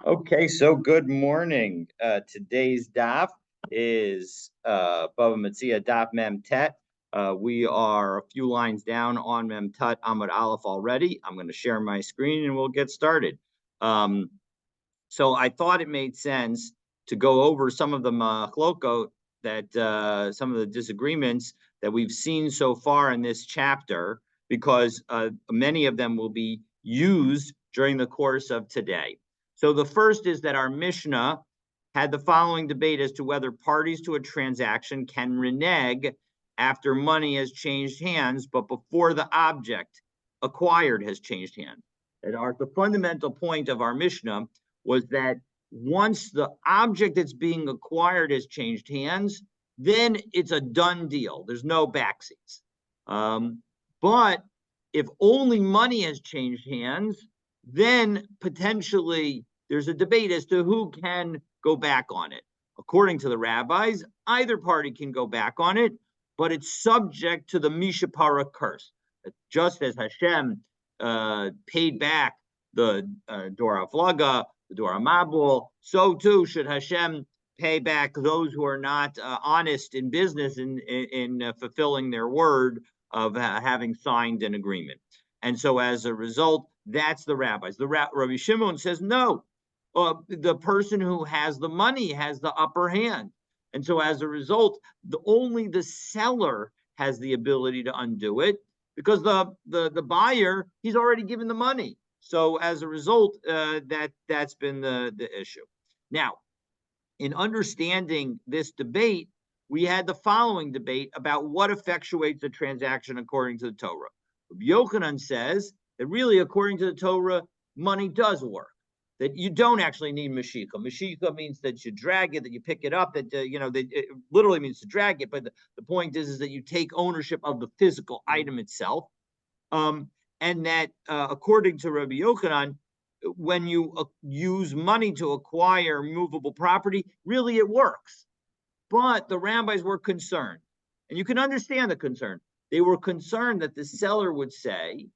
Okay, so good morning. Today's daf is Bava Metzia daf Mem Tet. We are a few lines down on Mem Tet Amud Aleph already. I'm going to share my screen and we'll get started. So I thought it made sense to go over some of the machlokot that some of the disagreements that we've seen so far in this chapter, because many of them will be used during the course of today. So the first is that our Mishnah had the following debate as to whether parties to a transaction can renege after money has changed hands, but before the object acquired has changed hands. And the fundamental point of our Mishnah was that once the object that's being acquired has changed hands, then it's a done deal. There's no backseats. But if only money has changed hands, then potentially there's a debate as to who can go back on it. According to the rabbis, either party can go back on it, but it's subject to the Mishapara curse. Just as Hashem paid back the Dor Avlaga, the Dor Mabul, so too should Hashem pay back those who are not honest in business in fulfilling their word of having signed an agreement. And so as a result, that's the rabbis. Rabbi Shimon says, no, the person who has the money has the upper hand. And so as a result, only the seller has the ability to undo it, because the buyer, he's already given the money. So as a result, that's been the issue. Now, in understanding this debate, we had the following debate about what effectuates the transaction according to the Torah. Rabbi Yochanan says that really, according to the Torah, money does work, that you don't actually need Mashiach. Mashiach means that you drag it, that you pick it up, that, that it literally means to drag it. But the point is that you take ownership of the physical item itself. And that according to Rabbi Yochanan, when you use money to acquire movable property, really it works. But the rabbis were concerned, and you can understand the concern. They were concerned that the seller would say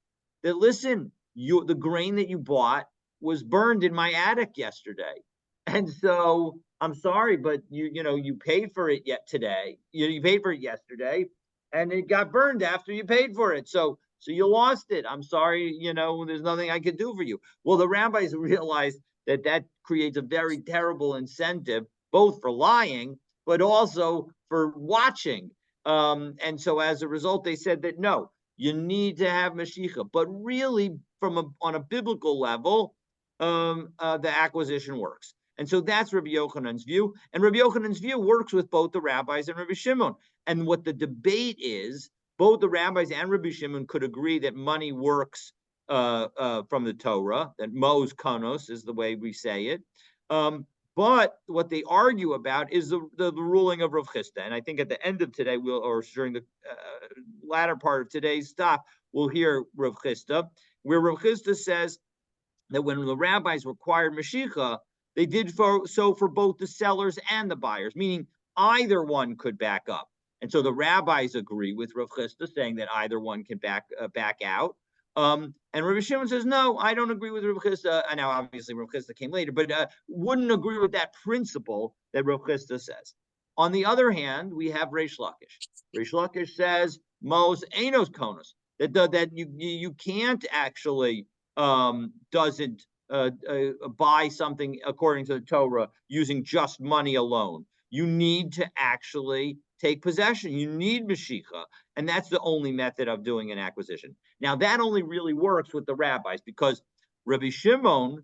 that, listen, the grain that you bought was burned in my attic yesterday, and so I'm sorry, but you paid for it yet today. You paid for it yesterday, and it got burned after you paid for it. So you lost it. I'm sorry, there's nothing I could do for you. Well, the rabbis realized that creates a very terrible incentive, both for lying, but also for watching. And so as a result, they said that, no, you need to have Mashiach. But really, on a biblical level, the acquisition works. And so that's Rabbi Yochanan's view. And Rabbi Yochanan's view works with both the rabbis and Rabbi Shimon. And what the debate is, both the rabbis and Rabbi Shimon could agree that money works from the Torah, that mos konos is the way we say it. But what they argue about is the ruling of Rav Chisda. And I think at the end of today, or during the latter part of today's stop, we'll hear Rav Chisda, where Rav Chisda says that when the rabbis required Mashiach, they did so for both the sellers and the buyers, meaning either one could back up. And so the rabbis agree with Rav Chisda, saying that either one can back out. And Rabbi Shimon says, no, I don't agree with Rav Chisda. Now, obviously, Rav Chisda came later, but wouldn't agree with that principle that Rav Chisda says. On the other hand, we have Reish Lakish. Reish Lakish says, mos enos konos, that you can't actually doesn't buy something according to the Torah using just money alone. You need to actually take possession. You need Mashiach, and that's the only method of doing an acquisition. Now, that only really works with the rabbis, because Rabbi Shimon,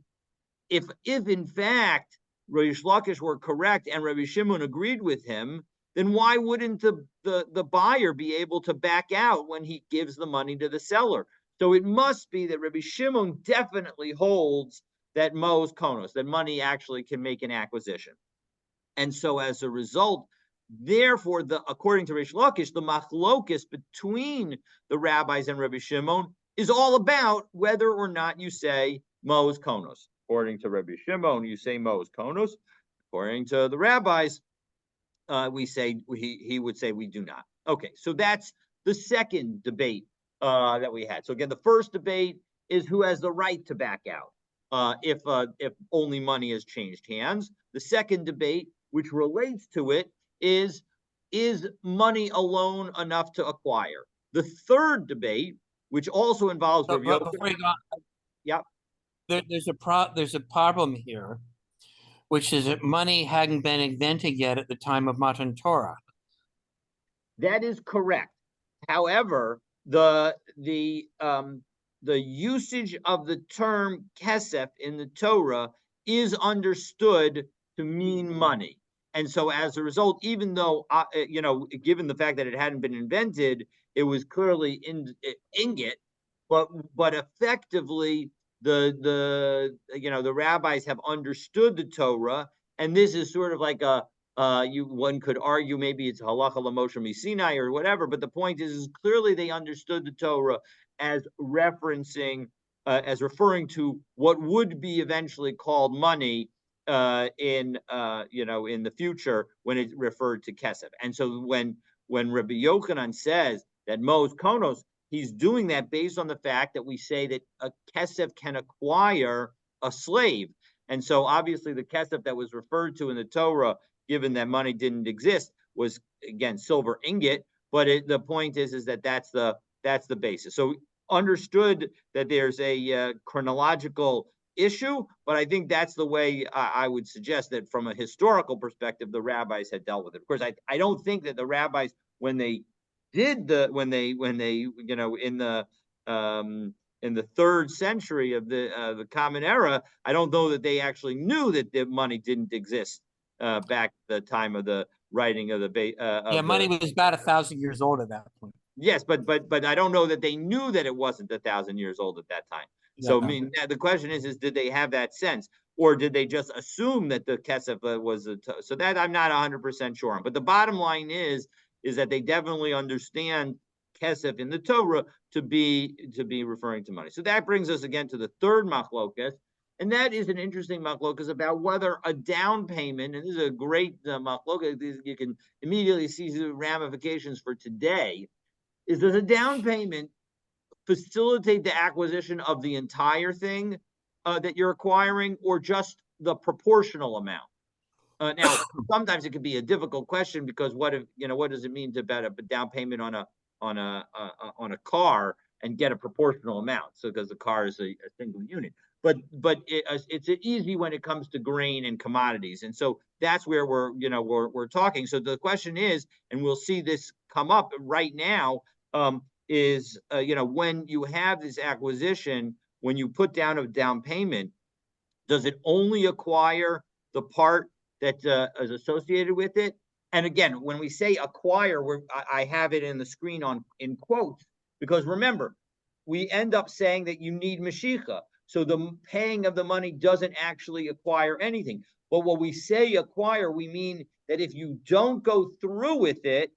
if in fact Reish Lakish were correct and Rabbi Shimon agreed with him, then why wouldn't the buyer be able to back out when he gives the money to the seller? So it must be that Rabbi Shimon definitely holds that mos konos, that money actually can make an acquisition. And so as a result, therefore, according to Reish Lakish, the machlokis between the rabbis and Rabbi Shimon is all about whether or not you say mos konos. According to Rabbi Shimon, you say mos konos. According to the rabbis, he would say we do not. Okay, so that's the second debate that we had. So again, the first debate is who has the right to back out. if only money has changed hands. The second debate, which relates to it, is money alone enough to acquire? The third debate, which also involves But, Rabbi but Yochanan. before you go, Yep, there's a problem here, which is that money hadn't been invented yet at the time of Matan Torah. that is correct. However, the usage of the term kesef in the Torah is understood to mean money. And so as a result, even though, given the fact that it hadn't been invented, it was clearly in ingot, but effectively the rabbis have understood the Torah, and this is sort of like one could argue maybe it's halacha l'moshe misinai or whatever, but the point is clearly they understood the Torah as referring to what would be eventually called money in the future when it referred to kesef. And so when Rabbi Yochanan says that Mos Konos, he's doing that based on the fact that we say that a kesef can acquire a slave. And so obviously the kesef that was referred to in the Torah, given that money didn't exist, was again silver ingot. But the point is that that's the basis. So understood that there's a chronological issue, but I think that's the way I would suggest that from a historical perspective, the rabbis had dealt with it. Of course, I don't think that the rabbis, when they in the third century of the Common Era, I don't know that they actually knew that the money didn't exist back at the time of the writing of the Money was about 1,000 years old at that point. Yes, but I don't know that they knew that it wasn't 1,000 years old at that time. So I mean, the question is did they have that sense, or did they just assume that the kesef was so that I'm not 100% sure on. But the bottom line is that they definitely understand kesef in the Torah to be referring to money. So that brings us again to the third machlokas, and that is an interesting machlokas about whether a down payment, and this is a great machlokas, you can immediately see the ramifications for today, is does a down payment facilitate the acquisition of the entire thing that you're acquiring, or just the proportional amount? Now, sometimes it could be a difficult question because what does it mean to bet a down payment on a car and get a proportional amount? So because the car is a single unit, but it's easy when it comes to grain and commodities, and so that's where we're talking. So the question is, and we'll see this come up right now, is when you have this acquisition, when you put down a down payment, does it only acquire the part that is associated with it? And again, when we say acquire, I have it in the screen in quotes, because remember, we end up saying that you need Mashiach. So the paying of the money doesn't actually acquire anything. But when we say acquire, we mean that if you don't go through with it,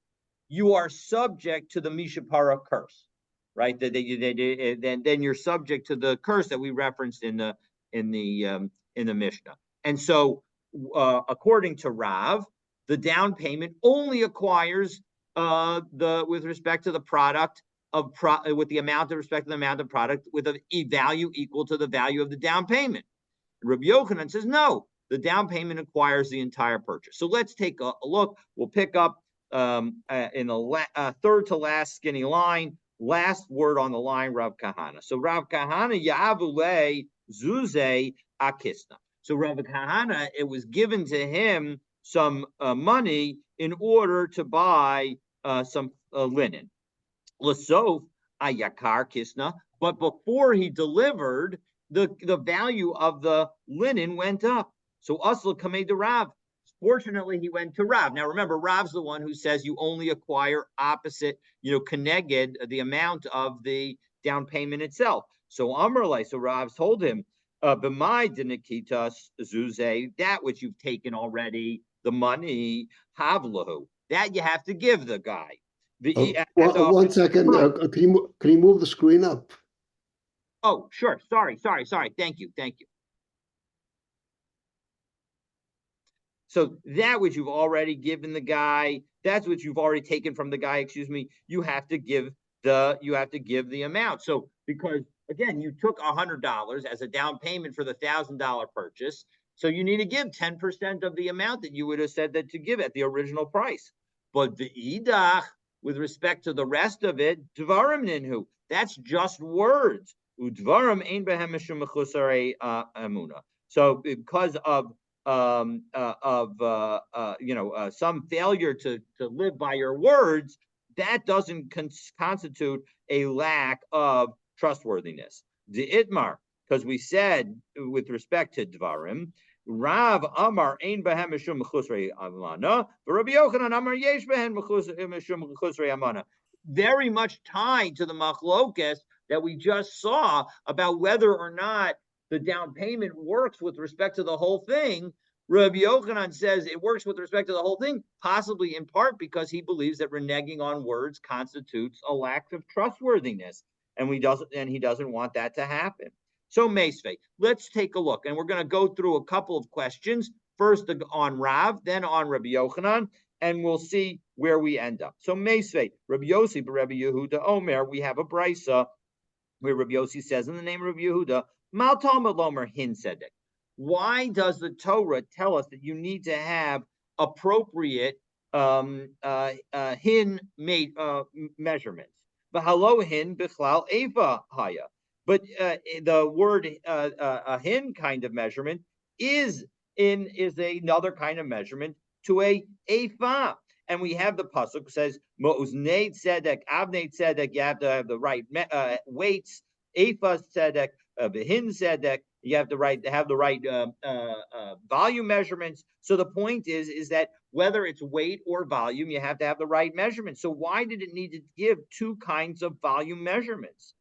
you are subject to the Mishapara curse, right? Then you're subject to the curse that we referenced in the Mishnah. And so, according to Rav, the down payment only acquires with respect to the product with the amount of respect to the amount of product with a value equal to the value of the down payment. Rabbi Yochanan says no, the down payment acquires the entire purchase. So let's take a look. We'll pick up in the third to last skinny line, last word on the line, Rav Kahana. So Rav Kahana Yavule Zuze Akisna. So Rav Kahana, it was given to him some money in order to buy some linen. Lasof Ayakar Kisna, but before he delivered, the value of the linen went up. So Asla Kameh to Rav. Fortunately, he went to Rav. Now, remember, Rav's the one who says you only acquire opposite, connected the amount of the down payment itself. So Amrlai, so Rav told him, B'mai dinikitas zuze, that which you've taken already, the money, havlahu, that you have to give the guy. One second, can you move the screen up? Oh, sure. Sorry. Thank you. So that which you've already given the guy, that's what you've already taken from the guy, you have to give the amount. So because again, you took $100 as a down payment for the $1,000 purchase. So you need to give 10% of the amount that you would have said that to give at the original price. But the idach, with respect to the rest of it, dvarim ninhu, that's just words. Udvarim ein behem mishum mechusarei amuna. So because of some failure to live by your words, that doesn't constitute a lack of trustworthiness. The itmar, because we said with respect to dvarim, Rav Amar ein behem mishum mechusrei amana, but Rabbi Yochanan Amar yesh behem mishum mechusrei amana. Very much tied to the machlokes that we just saw about whether or not the down payment works with respect to the whole thing. Rabbi Yochanan says it works with respect to the whole thing, possibly in part because he believes that reneging on words constitutes a lack of trustworthiness, and he doesn't want that to happen. So Meisvei, let's take a look, and we're going to go through a couple of questions, first on Rav, then on Rabbi Yochanan, and we'll see where we end up. So Meisvei, Rabbi Yossi, Rabbi Yehuda Omer, we have a brisa where Rabbi Yossi says in the name of Rabbi Yehuda, Mal Talmud Lomer Hin Sedek. Why does the Torah tell us that you need to have appropriate hin measurements? V'halo hin bichlal eva haya. But the word a hin kind of measurement is another kind of measurement to a ephah. And we have the pasuk says mo'uznei tzedek, avnei tzedek. You have to have the right weights. Ephah tzedek, behin tzedek. You have the right volume measurements. So the point is that whether it's weight or volume, you have to have the right measurement. So why did it need to give two kinds of volume measurements?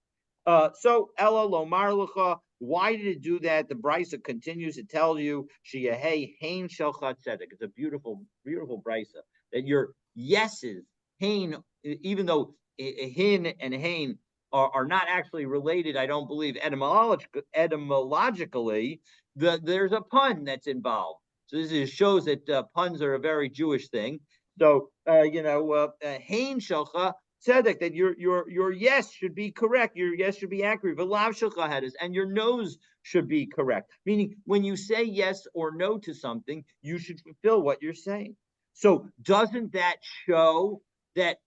So Ella Lomar Lucha, why did it do that? The Brisa continues to tell you Sheyehei Hein Shelchat Tzedek. It's a beautiful, beautiful Brisa that your yeses, Hein, even though Hin and Hein are not actually related, I don't believe etymologically, there's a pun that's involved. So this shows that puns are a very Jewish thing. So Hein Shelcha Tzedek, that your yes should be correct, your yes should be accurate. V'lav shelcha hadis, and your no's should be correct. Meaning, when you say yes or no to something, you should fulfill what you're saying. So, doesn't that show that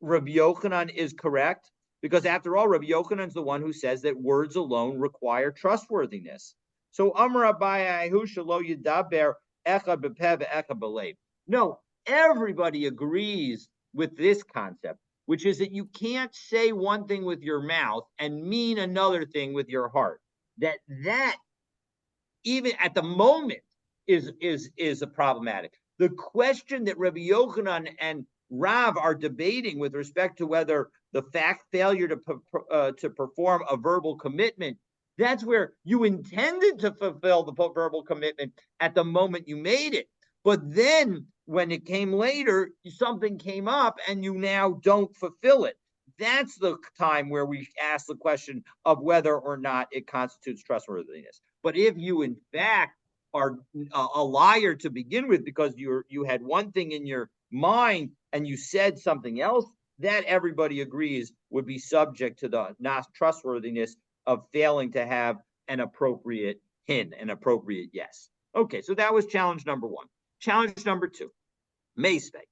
Rabbi Yochanan is correct? Because after all, Rabbi Yochanan is the one who says that words alone require trustworthiness. So, Amar Abaye hu shelo yidaber echad b'peh ve'echad b'leiv. No, everybody agrees with this concept, which is that you can't say one thing with your mouth and mean another thing with your heart. That even at the moment is a problematic. The question that Rabbi Yochanan and Rav are debating with respect to whether the failure to perform a verbal commitment, that's where you intended to fulfill the verbal commitment at the moment you made it. But then when it came later, something came up and you now don't fulfill it. That's the time where we ask the question of whether or not it constitutes trustworthiness. But if you, in fact, are a liar to begin with because you had one thing in your mind and you said something else, that everybody agrees would be subject to the not trustworthiness of failing to have an appropriate hin, an appropriate yes. Okay, so that was challenge number one. Challenge number two, Meisvei.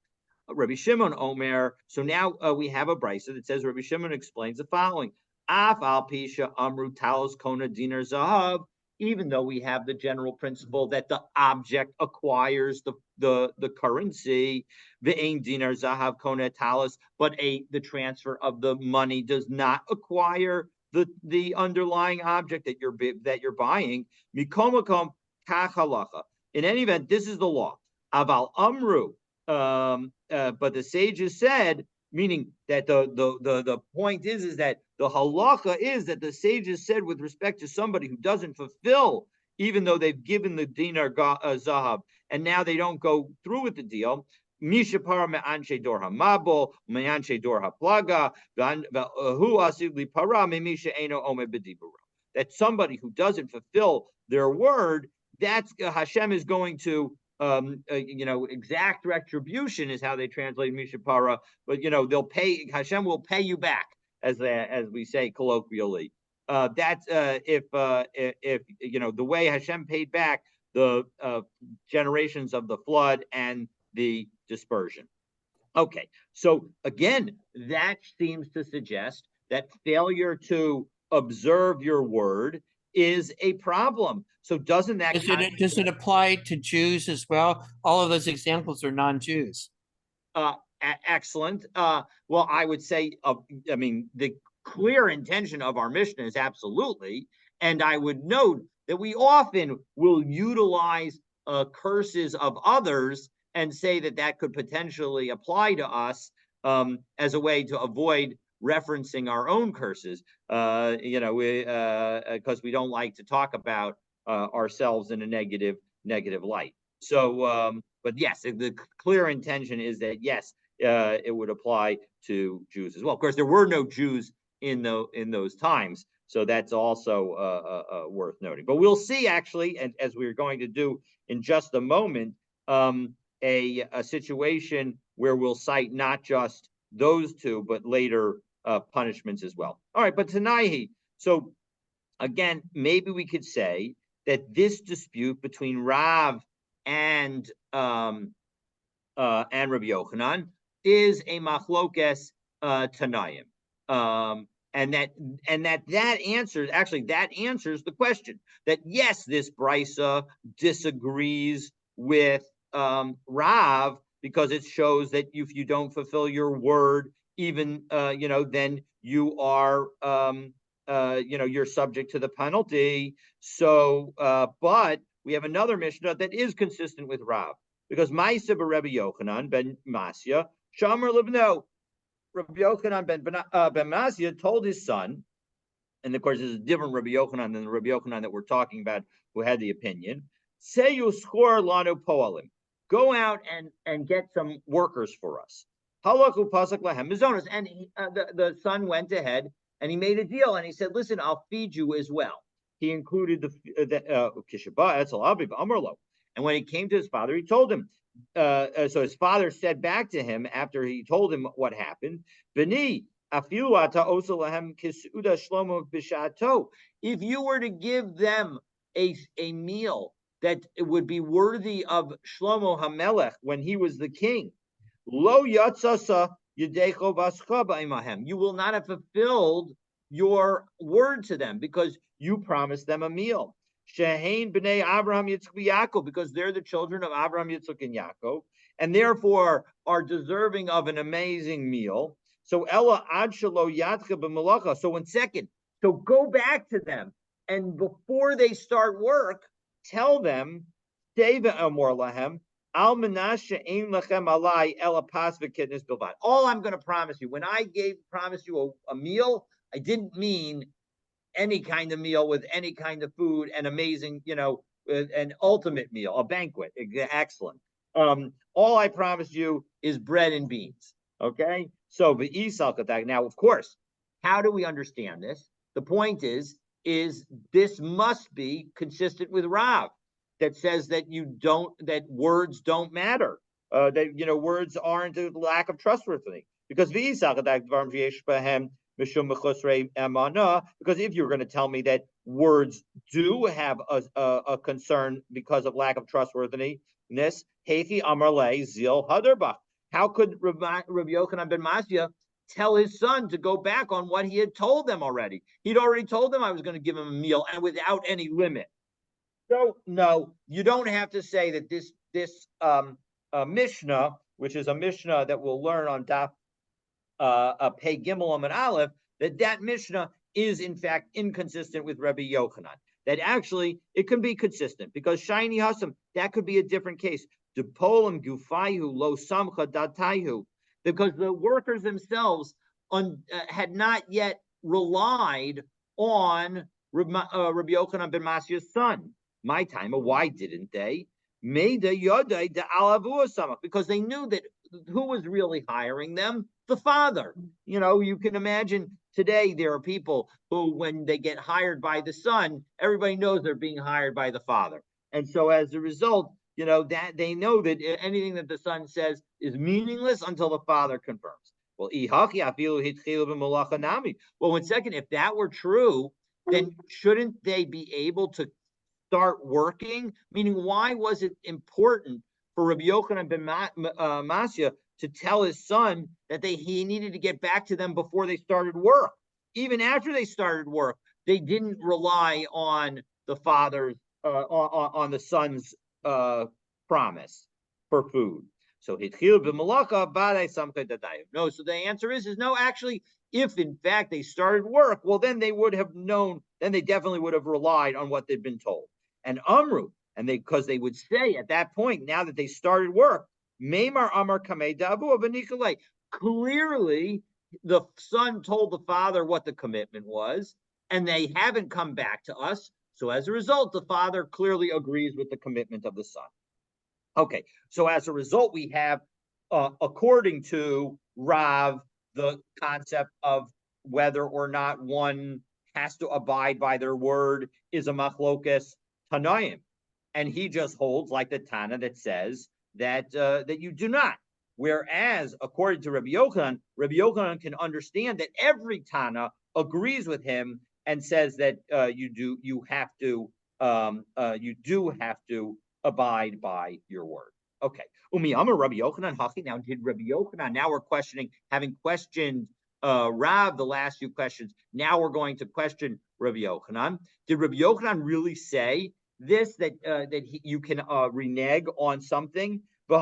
Rabbi Shimon Omer. So now we have a brisa that says Rabbi Shimon explains the following: Af al pisha amru talos kona dinar zahav. Even though we have the general principle that the object acquires the currency, ve'ein dinar zahav kona talos, but the transfer of the money does not acquire the underlying object that you're buying. Mikomakom kach halacha. In any event, this is the law. Aval amru. But the sages said, meaning that the point is that the halacha is that the sages said with respect to somebody who doesn't fulfill, even though they've given the dinar zahav, and now they don't go through with the deal. Mishapara me'anshe dor hamabol, me'anshe dor haplaga, hu asigli para me'misha eno ome b'dibura. That somebody who doesn't fulfill their word, that's Hashem is going to exact retribution is how they translate Mishapara, but they'll pay. Hashem will pay you back, as we say colloquially. That's if the way Hashem paid back the generations of the flood and the dispersion. Okay, so again, that seems to suggest that failure to observe your word is a problem. So doesn't that Does it apply to Jews as well? All of those examples are non-Jews. Excellent. Well, I would say, I mean, the clear intention of our Mishnah is absolutely, and I would note that we often will utilize curses of others and say that that could potentially apply to us as a way to avoid referencing our own curses. Because we don't like to talk about ourselves in a negative light. So, but yes, the clear intention is that yes, it would apply to Jews as well. Of course, there were no Jews in those times, so that's also worth noting. But we'll see, actually, and as we're going to do in just a moment, a situation where we'll cite not just those two, but later punishments as well. All right, but Tanaihi. So again, maybe we could say that this dispute between Rav and Rabbi Yochanan is a machlokes Tanaim, and that answers the question that yes, this brisa disagrees with Rav because it shows that if you don't fulfill your word, even then you are you're subject to the penalty. So, but we have another Mishnah that is consistent with Rav, because Ma'aseh Rabbi Yochanan ben Metzia, Shamar Libno, Rabbi Yochanan ben Metzia told his son, and of course this is a different Rabbi Yochanan than the Rabbi Yochanan that we're talking about, who had the opinion. Say you score lanu poalim, go out and get some workers for us. Halachu pasak lahem mizonos, and the son went ahead and he made a deal, and he said, listen, I'll feed you as well. He included the Kishabah Etzel Aviv Amarlo. And when he came to his father, he told him. So his father said back to him after he told him what happened, Beni, afilu ata osa lahem kisuda shlomo b'shato. If you were to give them a meal that would be worthy of Shlomo HaMelech when he was the king, lo yatzasa you will not have fulfilled your word to them because you promised them a meal. Shehain b'nei Abraham, Yitzchak, Yaakov, because they're the children of Abraham, Yitzchak, and Yaakov, and therefore are deserving of an amazing meal. So Ella ad shelo yatcha b'melacha. So in second, so go back to them, and before they start work, tell them, Deva amor lahem. All I'm going to promise you, when I promised you a meal, I didn't mean any kind of meal with any kind of food and amazing, an ultimate meal, a banquet. Excellent. All I promised you is bread and beans. Okay. So now, of course, how do we understand this? The point is this must be consistent with Rav, that says that words don't matter, that words aren't a lack of trustworthiness. Because if you're going to tell me that words do have a concern because of lack of trustworthiness, how could Rabbi Yochanan ben Metzia tell his son to go back on what he had told them already? He'd already told them I was going to give him a meal and without any limit. So no, you don't have to say that this Mishnah, which is a Mishnah that we'll learn on Daf Pei Gimel Amud Aleph, that Mishnah is in fact inconsistent with Rabbi Yochanan. That actually it can be consistent because Shiny Hasam, that could be a different case. Depolim Gufayhu Lo Samcha Datayhu, because the workers themselves had not yet relied on Rabbi Yochanan ben Metzia's son. My time, why didn't they? Because they knew that who was really hiring them? The father. You can imagine today there are people who, when they get hired by the son, everybody knows they're being hired by the father. And so as a result, that they know that anything that the son says is meaningless until the father confirms. Well, one second, if that were true, then shouldn't they be able to start working? Meaning, why was it important for Rabbi Yochanan ben Metzia to tell his son that he needed to get back to them before they started work? Even after they started work, they didn't rely on the father's on the son's promise for food. So no. So the answer is no. Actually, if in fact they started work, well, then they would have known. Then they definitely would have relied on what they'd been told. And Amru, and because they would say at that point, now that they started work, Meimar Amar Kamei Davu of Nikolai. Clearly, the son told the father what the commitment was, and they haven't come back to us. So as a result, the father clearly agrees with the commitment of the son. Okay, so as a result, we have, according to Rav, the concept of whether or not one has to abide by their word is a machlokes Tanaim, and he just holds like the Tana that says that that you do not. Whereas, according to Rabbi Yochanan can understand that every Tana agrees with him and says that you do have to abide by your word. Okay. Umiyama Rabbi Yochanan Haki. Now, did Rabbi Yochanan? Now we're questioning, having questioned Rav the last few questions. Now we're going to question Rabbi Yochanan. Did Rabbi Yochanan really say this, that you can renege on something? That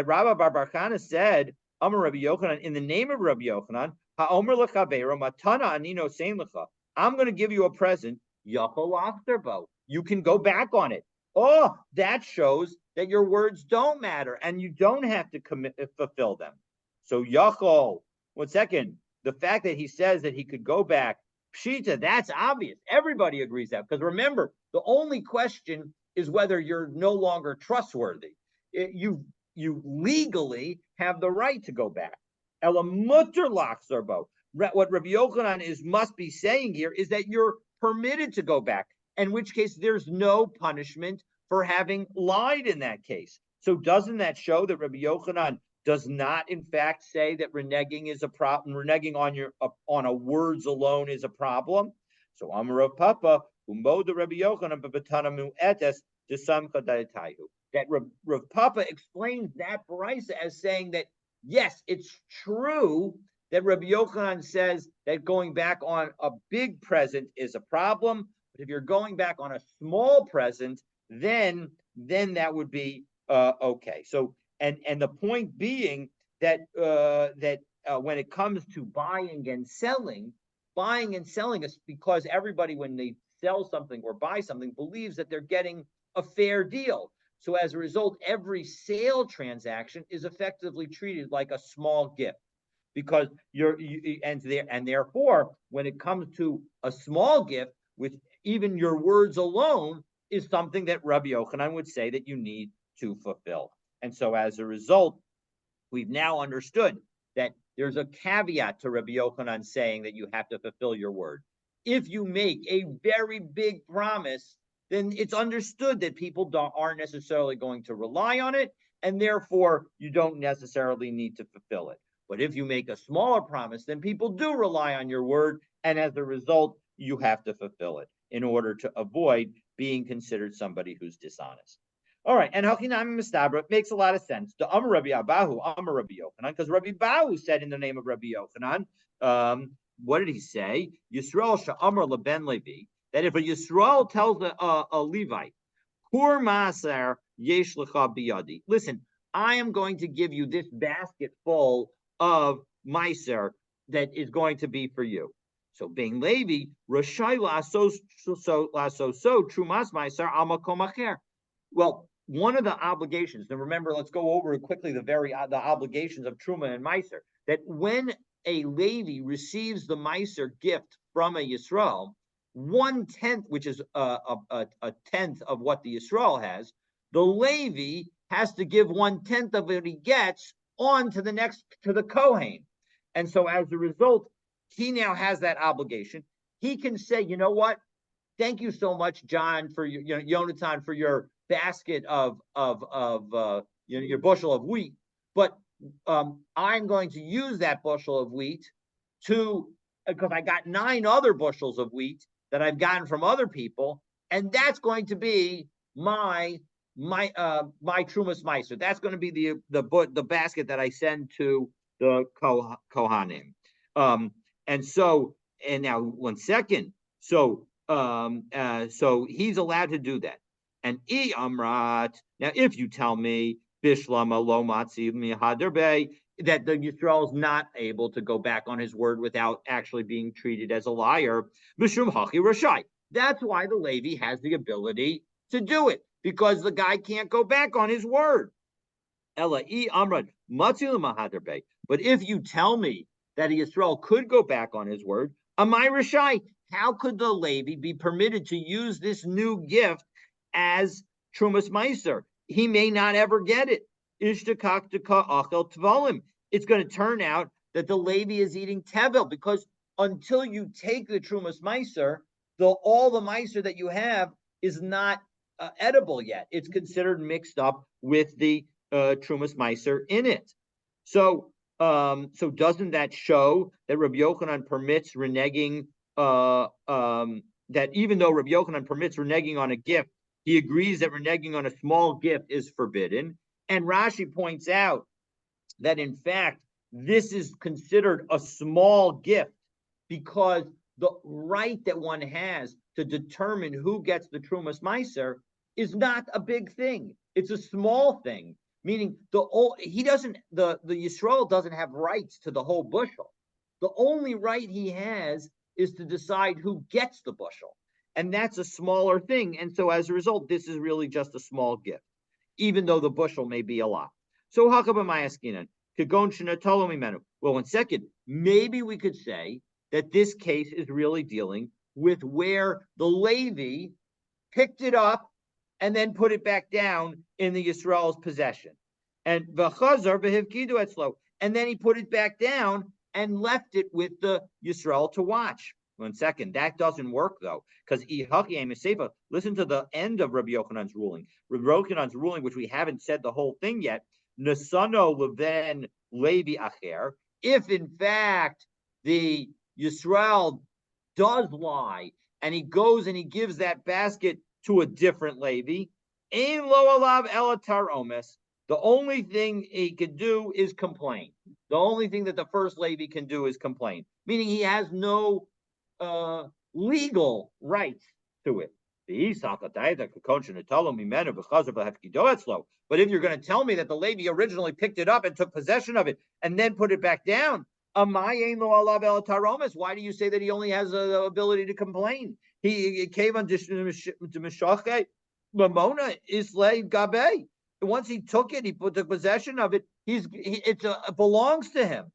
Rabbi Bar Barchana said, Amar Rabbi Yochanan, in the name of Rabbi Yochanan, Ha'omer lechabeira matana anino sein lecha. I'm going to give you a present. Yachol achterbo. You can go back on it. Oh, that shows that your words don't matter and you don't have to fulfill them. So Yachol, 1 second, the fact that he says that he could go back, Pshita, that's obvious. Everybody agrees that, because remember, the only question is whether you're no longer trustworthy. You legally have the right to go back. Elamutter lachzarbo. What Rabbi Yochanan must be saying here is that you're permitted to go back, in which case there's no punishment for having lied in that case. So doesn't that show that Rabbi Yochanan does not, in fact, say that reneging is a problem? Reneging on a words alone is a problem. So Amar of Papa, umbo the Rabbi Yochanan b'batanamu etes desamcha dayatayu. That Rav Papa explains that brisa as saying that yes, it's true that Rabbi Yochanan says that going back on a big present is a problem, but if you're going back on a small present, then that would be okay. So and the point being that when it comes to buying and selling is because everybody, when they sell something or buy something, believes that they're getting a fair deal. So as a result, every sale transaction is effectively treated like a small gift, because therefore, when it comes to a small gift, with even your words alone, is something that Rabbi Yochanan would say that you need to fulfill. And so as a result, we've now understood that there's a caveat to Rabbi Yochanan saying that you have to fulfill your word. If you make a very big promise, then it's understood that people aren't necessarily going to rely on it, and therefore you don't necessarily need to fulfill it. But if you make a smaller promise, then people do rely on your word, and as a result, you have to fulfill it in order to avoid being considered somebody who's dishonest. All right, and Hakinami Mistabra makes a lot of sense. The Amar Rabbi Abahu, Amar Rabbi Yochanan, because Rabbi Abahu said in the name of Rabbi Yochanan, what did he say? Yisrael Sha'amar Leben Levi, that if a Yisrael tells a Levite, Kur Maser Yesh Lecha Biyadi, listen, I am going to give you this basket full of Meiser that is going to be for you. So being Levi, Rashai Laso Trumas Meiser Al Makom Acher. Well, one of the obligations, and remember, let's go over quickly the obligations of Truma and Meiser, that when a Levi receives the Meiser gift from a Yisrael, 1/10, which is a tenth of what the Yisrael has, the Levi has to give 1/10 of what he gets on to the Kohen. And so as a result, he now has that obligation. He can say, you know what? Thank you so much, John, for Yonatan, for your basket of your bushel of wheat. But I'm going to use that bushel of wheat to because I got 9 other bushels of wheat that I've gotten from other people, and that's going to be my Trumas Meiser. That's going to be the basket that I send to the Kohanim. And now 1 second. So he's allowed to do that. And Amrat, now if you tell me Bishlama lo matzi mihaderbe, that the Yisrael is not able to go back on his word without actually being treated as a liar, Bishum Hachi Rashai. That's why the Levi has the ability to do it, because the guy can't go back on his word. Ela Amrat matzi mihaderbe. But if you tell me that Yisrael could go back on his word, Amai Rashai, how could the Levi be permitted to use this new gift as Trumas Meiser? He may not ever get it. It's going to turn out that the Levi is eating tevel, because until you take the Trumas Meiser, all the Meiser that you have is not edible yet. It's considered mixed up with the Trumas Meiser in it. So doesn't that show that Rabbi Yochanan permits reneging? That even though Rabbi Yochanan permits reneging on a gift, he agrees that reneging on a small gift is forbidden. And Rashi points out that in fact this is considered a small gift because the right that one has to determine who gets the Trumas Meiser is not a big thing. It's a small thing. Meaning the Yisrael doesn't have rights to the whole bushel. The only right he has is to decide who gets the bushel. And that's a smaller thing. And so as a result, this is really just a small gift, even though the bushel may be a lot. So well, 1 second, maybe we could say that this case is really dealing with where the Levi picked it up and then put it back down in the Yisrael's possession. And then he put it back down and left it with the Yisrael to watch. 1 second, that doesn't work though, because listen to the end of Rabbi Yochanan's ruling. Rabbi Yochanan's ruling, which we haven't said the whole thing yet, Nesano Leven Levi Acher, if in fact the Yisrael does lie and he goes and he gives that basket to a different Levi, Ein lo alav elatar omes. The only thing he could do is complain. The only thing that the first Levi can do is complain, meaning he has no legal rights to it. But if you're going to tell me that the Levi originally picked it up and took possession of it and then put it back down, why do you say that he only has the ability to complain? He came on Mishachei Mamona Islay Gabe. Once he took it, he put the possession of it. It belongs to him.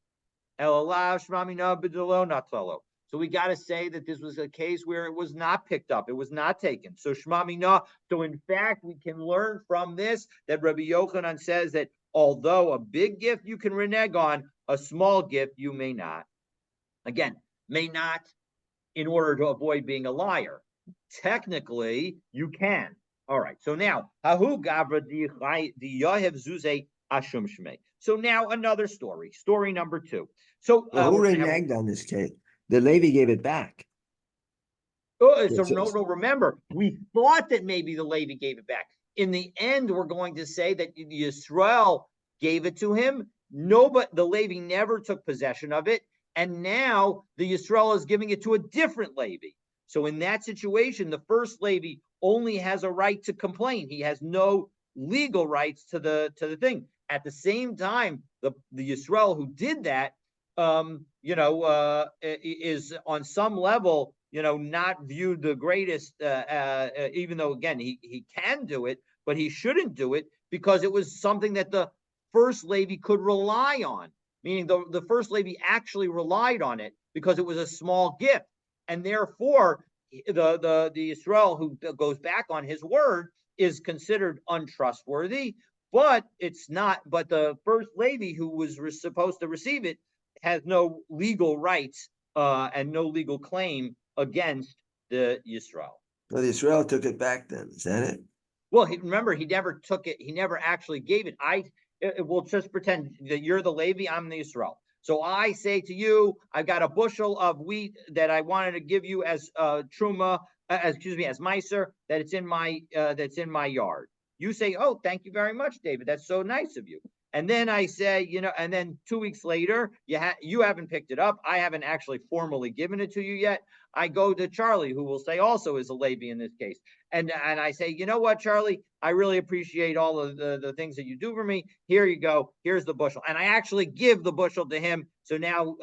So we got to say that this was a case where it was not picked up. It was not taken. So Shema Mina. So in fact, we can learn from this that Rabbi Yochanan says that although a big gift you can renege on, a small gift you may not. Again, may not in order to avoid being a liar. Technically, you can. All right. So now, Hahu Gabra di Yohev Zuze Ashum Shmei. So now another story. Story number 2. So who reneged on this case? The Levi gave it back. Remember, we thought that maybe the Levi gave it back. In the end, we're going to say that Yisrael gave it to him. No, but the Levi never took possession of it. And now the Yisrael is giving it to a different Levi. So in that situation, the first Levi only has a right to complain. He has no legal rights to the thing. At the same time, the Yisrael who did that, is on some level, not viewed the greatest, even though, again, he can do it, but he shouldn't do it because it was something that the first Levi could rely on, meaning the first Levi actually relied on it because it was a small gift. And therefore, the Yisrael who goes back on his word is considered untrustworthy, but it's not. But the first Levi who was supposed to receive it has no legal rights and no legal claim against the Yisrael. So the Yisrael took it back then, is that it? Well, remember, he never took it. He never actually gave it. We'll just pretend that you're the Levi, I'm the Yisrael. So I say to you, I've got a bushel of wheat that I wanted to give you as truma, as meiser, that's in my yard. You say, oh, thank you very much, David. That's so nice of you. And then I say, and then 2 weeks later, you haven't picked it up. I haven't actually formally given it to you yet. I go to Charlie, who will say also is a Levi in this case. And I say, you know what, Charlie, I really appreciate all of the things that you do for me. Here you go. Here's the bushel. And I actually give the bushel to him. So now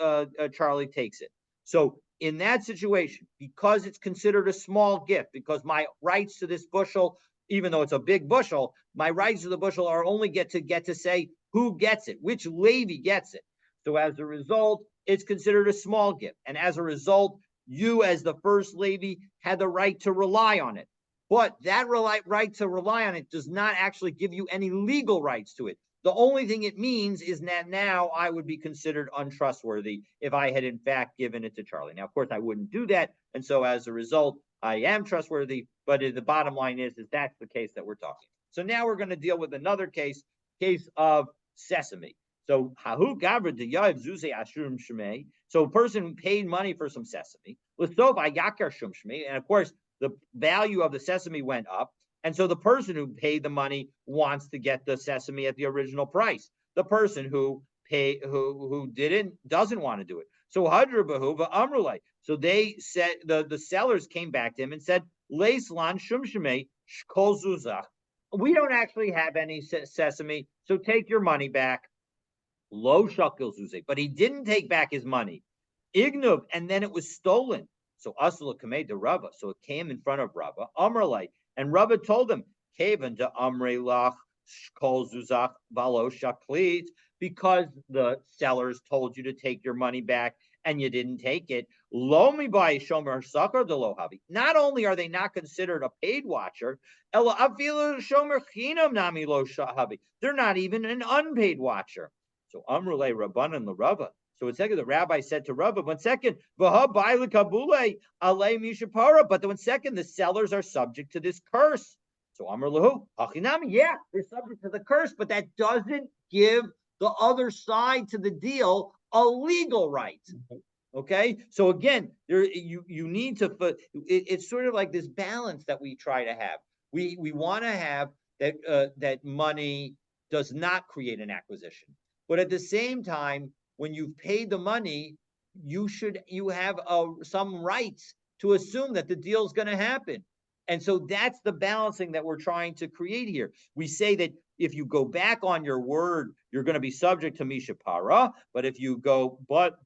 Charlie takes it. So in that situation, because it's considered a small gift, because my rights to this bushel, even though it's a big bushel, my rights to the bushel are only get to say who gets it, which Levi gets it. So as a result, it's considered a small gift. And as a result, you as the first Levi had the right to rely on it. But that right to rely on it does not actually give you any legal rights to it. The only thing it means is that now I would be considered untrustworthy if I had in fact given it to Charlie. Now, of course, I wouldn't do that. And so as a result, I am trustworthy. But the bottom line is that's the case that we're talking. So now we're going to deal with another case of sesame. So hahu gavra de yav zuze ashum shmei. So a person paid money for some sesame. L'sov ayakar shum shmei. And of course, the value of the sesame went up. And so the person who paid the money wants to get the sesame at the original price. The person who doesn't want to do it. So hadrabahu va'amrulay. So they said the sellers came back to him and said, Leislan shum shmei shkol zuzach. We don't actually have any sesame, so take your money back. Lo shakil zuze, but he didn't take back his money. Ignuv, and then it was stolen. So asla kamei de Rava. So it came in front of Rava. Amrlai, and Rava told him, Kavan to Amre lach shkol zuzach valo shaklit, because the sellers told you to take your money back and you didn't take it. Lo mi by shomer sakar de lo havi. Not only are they not considered a paid watcher, ela afilu shomer chinam nami lo havi. They're not even an unpaid watcher. So amrule rabbanan l'Rava. So it's second, the rabbi said to Rava, 1 second, but 1 second, the sellers are subject to this curse. So Amr Lahu, Hachinami, yeah, they're subject to the curse, but that doesn't give the other side to the deal a legal right. Okay, so again, you need to. It's sort of like this balance that we try to have. We want to have that money does not create an acquisition, but at the same time, when you've paid the money, you have some rights to assume that the deal is going to happen. And so that's the balancing that we're trying to create here. We say that if you go back on your word, you're going to be subject to mishapara, but if you go, but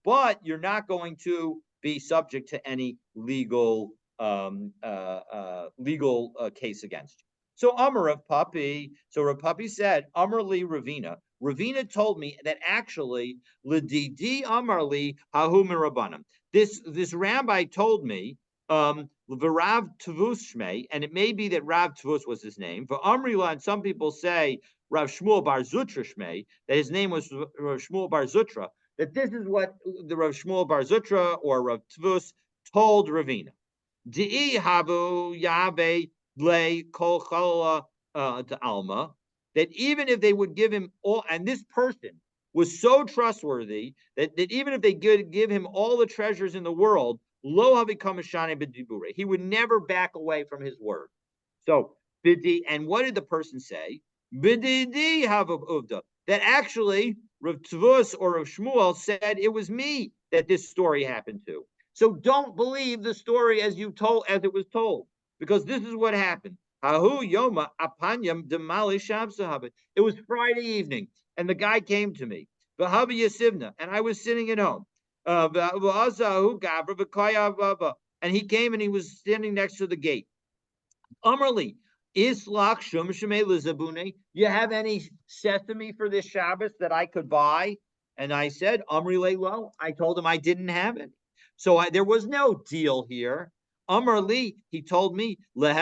you're not going to be subject to any legal case against you. So Amar of Papi, so Rav Papi said, Amar li Ravina. Ravina told me that actually, L'didi Amar li hahu mirabanim. This rabbi told me, V'Rav Tvus Shmei, and it may be that Rav Tvus was his name. For Amrila, and some people say Rav Shmuel Bar Zutra Shmei, that his name was Rav Shmuel Bar Zutra. That this is what the Rav Shmuel Bar Zutra or Rav Tvus told Ravina. Di'i havu Yahweh le kol chala to Alma. That even if they would give him all, and this person was so trustworthy that even if they could give him all the treasures in the world, lo havikam shane b'dibure, he would never back away from his word. So bidi, and what did the person say? Bididi havav uvda, that actually Rav Tvus or Rav Shmuel said it was me that this story happened to. So don't believe the story as it was told, because this is what happened. Hahu yoma apanyam demali shabsahabit. It was Friday evening, and the guy came to me, Vahavi Yasivna, and I was sitting at home. And he came and he was standing next to the gate. Amarli, Islach Shum Shemei Lizabune, you have any sesame for this Shabbos that I could buy? And I said, Amri Lo. I told him I didn't have it. So there was no deal here. Amarli, he told me, can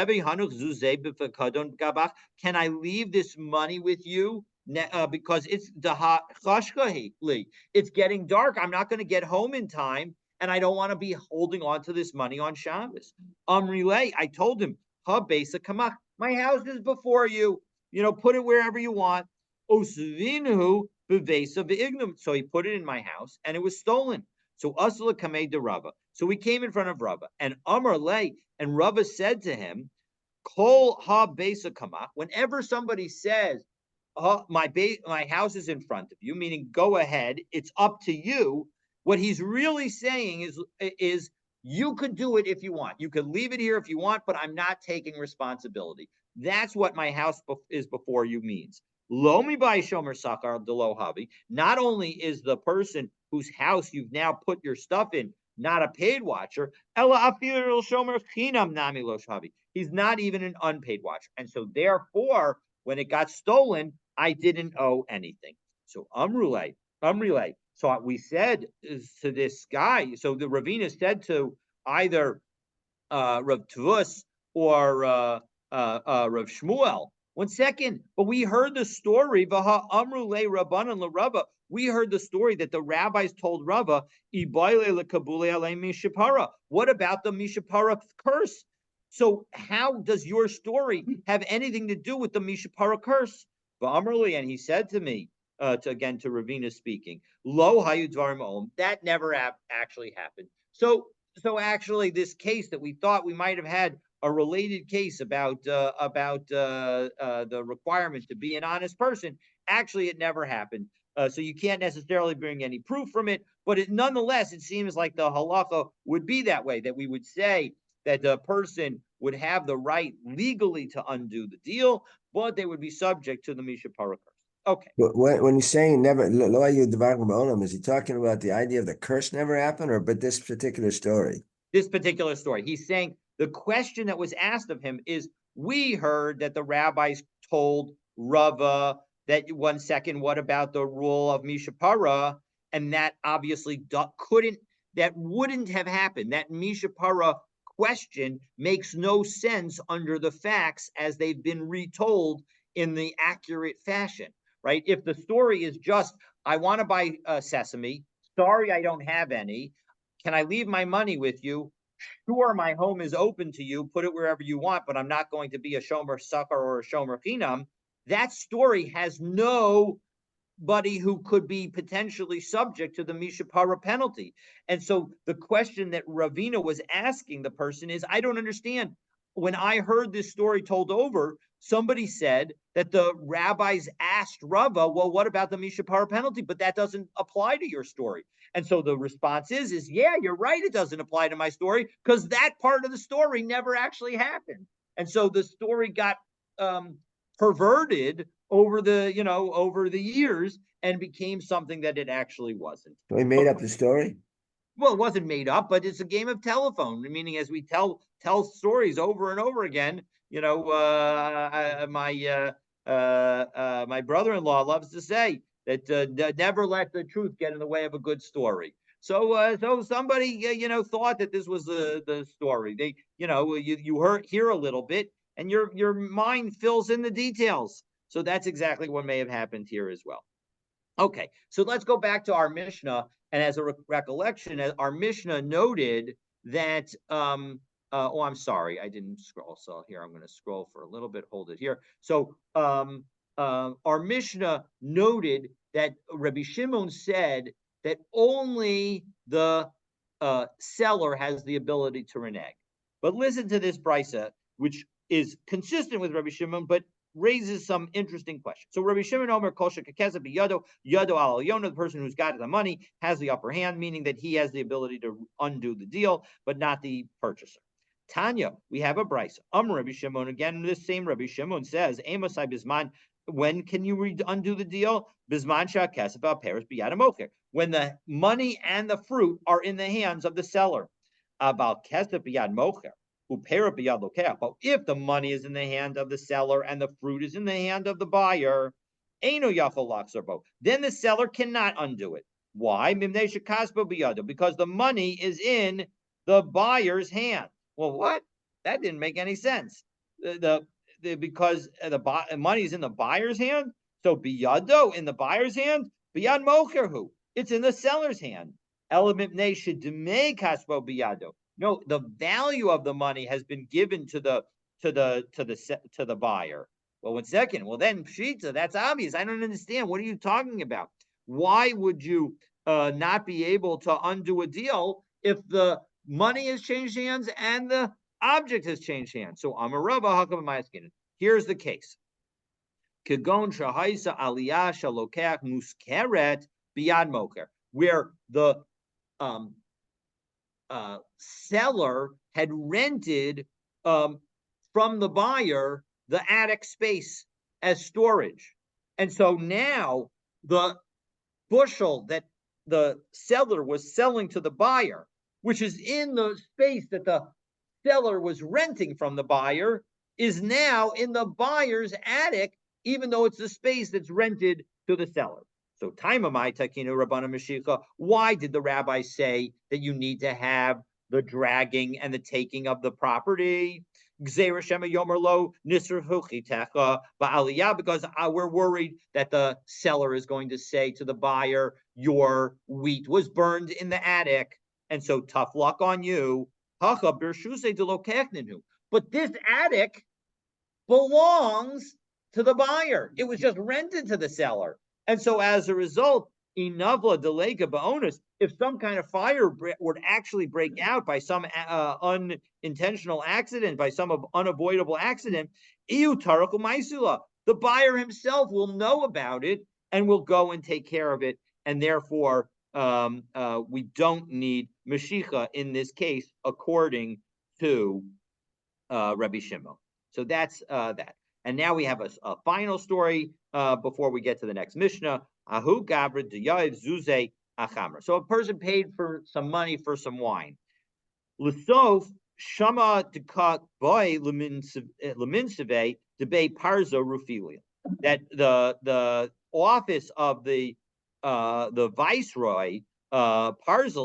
I leave this money with you? Because it's it's getting dark. I'm not going to get home in time, and I don't want to be holding on to this money on Shabbos. Amrile, I told him, my house is before you. Put it wherever you want. Osvinu So he put it in my house, and it was stolen. So Asla Kamei de Rava. So we came in front of Rava, and Amar Lay, and Rava said to him, Kol ha besa kama. Whenever somebody says, my house is in front of you, meaning go ahead, it's up to you. What he's really saying is you could do it if you want. You could leave it here if you want, but I'm not taking responsibility. That's what my house is before you means. Lo mi by shomer sakar delo havi. Not only is the person whose house you've now put your stuff in not a paid watcher, ella afil shomer chinam nami lo shavi. He's not even an unpaid watcher, and so therefore, when it got stolen, I didn't owe anything. So Amrulay. So we said to this guy. So the Ravina said to either Rav Tvus or Rav Shmuel. 1 second, but we heard the story. Vaha Amru le Rabbanan le Rava. We heard the story that the rabbis told Rava, what about the Mishapara curse? So how does your story have anything to do with the Mishapara curse? And he said to me, to Ravina speaking, Lo hayu dvarim om. That never actually happened. So actually, this case that we thought we might have had a related case about the requirement to be an honest person, actually, it never happened. So you can't necessarily bring any proof from it, but nonetheless, it seems like the halacha would be that way, that we would say that the person would have the right legally to undo the deal, but they would be subject to the Mishapara curse. Okay. But when he's saying never, is he talking about the idea of the curse never happened, or but this particular story? This particular story. He's saying the question that was asked of him is, we heard that the rabbis told Rava that 1 second, what about the rule of Mishapara? And that obviously wouldn't have happened. That Mishapara question makes no sense under the facts as they've been retold in the accurate fashion. Right? If the story is just, I want to buy sesame, sorry, I don't have any. Can I leave my money with you? Sure, my home is open to you. Put it wherever you want, but I'm not going to be a shomer sucker or a shomer chinam. That story has nobody who could be potentially subject to the Mishapara penalty. And so the question that Ravina was asking the person is, I don't understand. When I heard this story told over, somebody said that the rabbis asked Rava, well, what about the Mishapara penalty? But that doesn't apply to your story. And so the response is yeah, you're right, it doesn't apply to my story, because that part of the story never actually happened. And so the story got perverted over the years and became something that it actually wasn't. So he made up the story? Well, it wasn't made up, but it's a game of telephone, meaning as we tell stories over and over again, my brother-in-law loves to say that never let the truth get in the way of a good story. So somebody thought that this was the story. They you hear a little bit, and your mind fills in the details. So that's exactly what may have happened here as well. Okay, so let's go back to our Mishnah, and as a recollection, our Mishnah noted that. I'm sorry, I didn't scroll. So here I'm going to scroll for a little bit. Hold it here. So our Mishnah noted that Rabbi Shimon said that only the seller has the ability to renege. But listen to this brisa, which is consistent with Rabbi Shimon, but raises some interesting questions. So Rabbi Shimon Omer Kol Shekekeza B'Yado Al Yona, the person who's got the money has the upper hand, meaning that he has the ability to undo the deal, but not the purchaser. Tanya, we have a brisa. Rabbi Shimon, again, this same Rabbi Shimon says, Amosai Bisman, when can you undo the deal? Bisman Shakesef Al Peres B'Yad Mocher, when the money and the fruit are in the hands of the seller. About Kesef B'Yad Mocher. But if the money is in the hand of the seller and the fruit is in the hand of the buyer, then the seller cannot undo it. Why? Because the money is in the buyer's hand. Well, what? That didn't make any sense. Because the money is in the buyer's hand, so biyado in the buyer's hand, biyad mocherhu, it's in the seller's hand. Element ne should demay kaspo biyado. No, the value of the money has been given to the buyer. Well, 1 second. Well, then Pshita, that's obvious. I don't understand. What are you talking about? Why would you not be able to undo a deal if the money has changed hands and the object has changed hands? So Amarava Hakam Maskin. Here's the case. Kagon Shahaisa Aliyah Shalokach Muskeret Biyad Moker, where the seller had rented from the buyer the attic space as storage. And so now the bushel that the seller was selling to the buyer, which is in the space that the seller was renting from the buyer, is now in the buyer's attic, even though it's the space that's rented to the seller. So, Taimamai Takinu Rabbana Mashicha, why did the rabbi say that you need to have the dragging and the taking of the property? Because we're worried that the seller is going to say to the buyer, your wheat was burned in the attic, and so tough luck on you. But this attic belongs to the buyer. It was just rented to the seller. And so as a result, if some kind of fire would actually break out by some unintentional accident, by some unavoidable accident, the buyer himself will know about it and will go and take care of it. And therefore, we don't need Mashicha in this case, according to Rabbi Shimon. So that's that. And now we have a final story before we get to the next Mishnah. Ahu Gabra D'Yav Zuze Achamra. So a person paid for some money for some wine. L'sof Shama Dekat Boy Leminseve Debay Parzo Rufilia. That the office of the viceroy Parzak,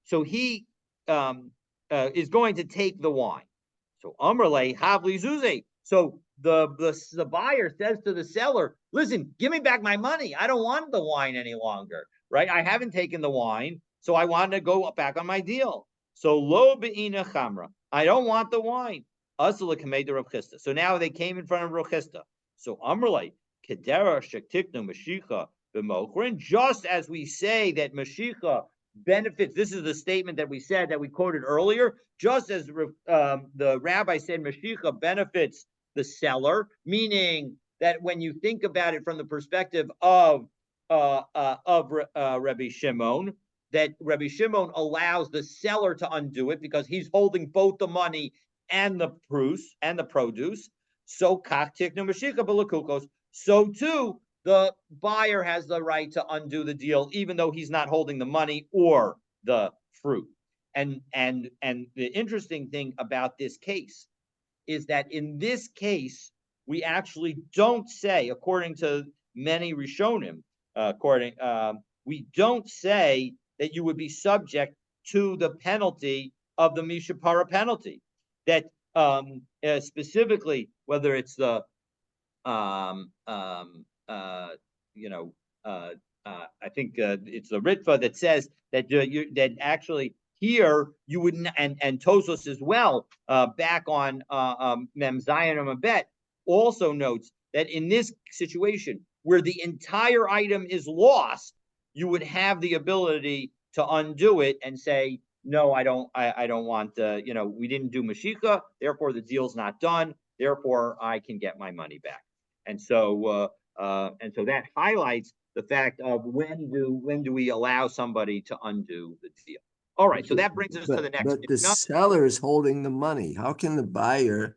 so he is going to take the wine. So Amrle Havli Zuze. So the buyer says to the seller, listen, give me back my money. I don't want the wine any longer, right? I haven't taken the wine, so I want to go back on my deal. So lo be'ina chamra. I don't want the wine. Asala kameda Rav Chisda. So now they came in front of Rav Chisda. So Amrle kedera shektiknu mashicha b'mochrin. Just as we say that mashicha benefits, this is the statement that we said that we quoted earlier, just as the rabbi said Mashicha benefits the seller, meaning that when you think about it from the perspective of Rabbi Shimon, that Rabbi Shimon allows the seller to undo it because he's holding both the money and the produce. So so too the buyer has the right to undo the deal, even though he's not holding the money or the fruit. And the interesting thing about this case is that in this case, we actually don't say, according to many Rishonim, we don't say that you would be subject to the penalty of the Mishapara penalty. That specifically, whether it's the I think it's the Ritva that says that that actually here you wouldn't, and Tosos as well, back on Mem Zion Mabet also notes that in this situation where the entire item is lost, you would have the ability to undo it and say, no, I don't want we didn't do Mashicha, therefore the deal's not done, therefore I can get my money back. And so that highlights the fact of when do we allow somebody to undo the deal. All right, so that brings us to the next. But the seller is holding the money. How can the buyer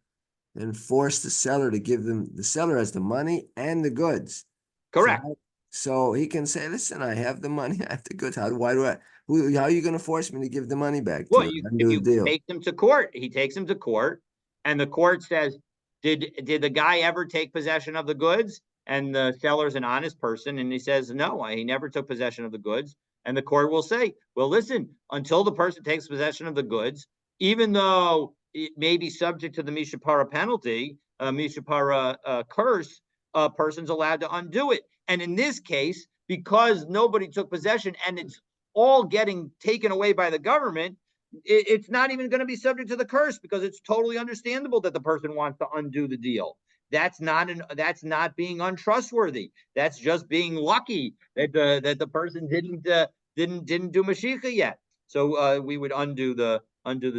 then force the seller to give them? The seller has the money and the goods. Correct. So he can say, "Listen, I have the money, I have the goods. How are you going to force me to give the money back?" Well, if you take them to court, he takes them to court, and the court says, "Did the guy ever take possession of the goods?" And the seller's an honest person, and he says, "No, he never took possession of the goods." And the court will say, well, listen, until the person takes possession of the goods, even though it may be subject to the Mishapara penalty, Mishapara curse, a person's allowed to undo it. And in this case, because nobody took possession and it's all getting taken away by the government, it's not even going to be subject to the curse because it's totally understandable that the person wants to undo the deal. That's not being untrustworthy. That's just being lucky that the person didn't do Mashiach yet. So we would undo the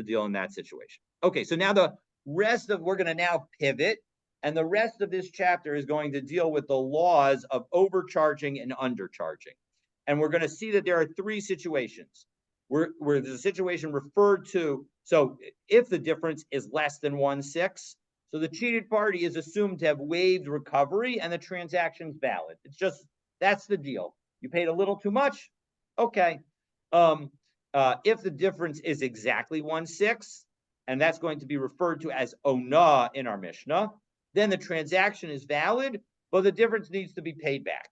deal in that situation. Okay, so now we're going to now pivot, and the rest of this chapter is going to deal with the laws of overcharging and undercharging. And we're going to see that there are three situations where there's a situation referred to. So if the difference is less than 1/6, so the cheated party is assumed to have waived recovery and the transaction's valid. It's just, that's the deal. You paid a little too much. Okay. If the difference is exactly 1/6, and that's going to be referred to as ona in our Mishnah, then the transaction is valid, but the difference needs to be paid back.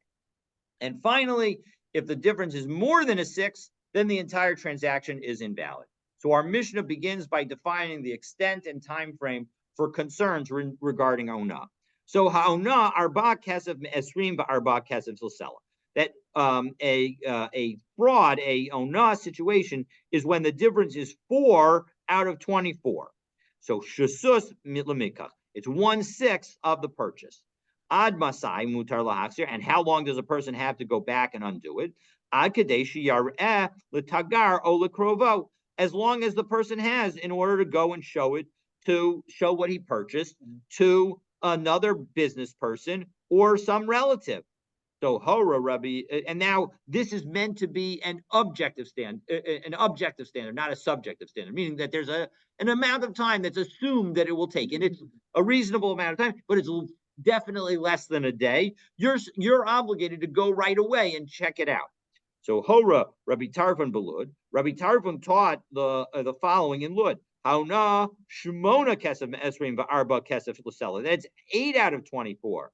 And finally, if the difference is more than a 6, then the entire transaction is invalid. So our Mishnah begins by defining the extent and time frame for concerns regarding ona. So ha'ona arba kesef esrim ba'arba kesef l'sela. That a fraud, a ona situation is when the difference is 4 out of 24. So shusus mitlamikach. It's 1/6 of the purchase. Ad masai mutar lahachzir. And how long does a person have to go back and undo it? Ad kadeshi yareh l'tagar o l'krovo. As long as the person has, in order to go and show what he purchased to another business person or some relative. So Hora Rabbi, and now this is meant to be an objective standard, not a subjective standard, meaning that there's an amount of time that's assumed that it will take, and it's a reasonable amount of time, but it's definitely less than a day. You're obligated to go right away and check it out. So Hora Rabbi Tarfon Belud. Rabbi Tarfon taught the following in Lud. Hauna Shmona Kesef Esrim Va'arba Kesef L'Sela. That's 8 out of 24.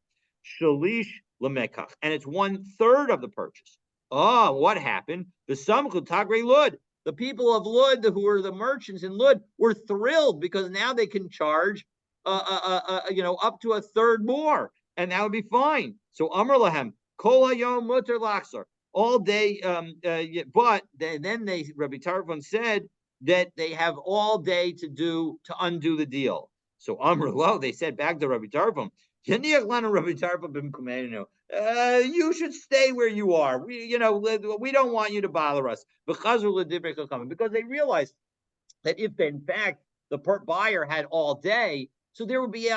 Shalish Lemekach. And it's 1/3 of the purchase. Oh, what happened? The Samchu Tagre Lud. The people of Lud, who were the merchants in Lud, were thrilled because now they can charge up to 1/3 more, and that would be fine. So Amar Lahem, Kol Hayom Muter Lachzor. All day, but then Rabbi Tarfon said that they have all day to undo the deal. So Amr Lo, they said back to Rabbi Tarfon, you should stay where you are. We don't want you to bother us. Because they realized that if in fact the buyer had all day, so there would be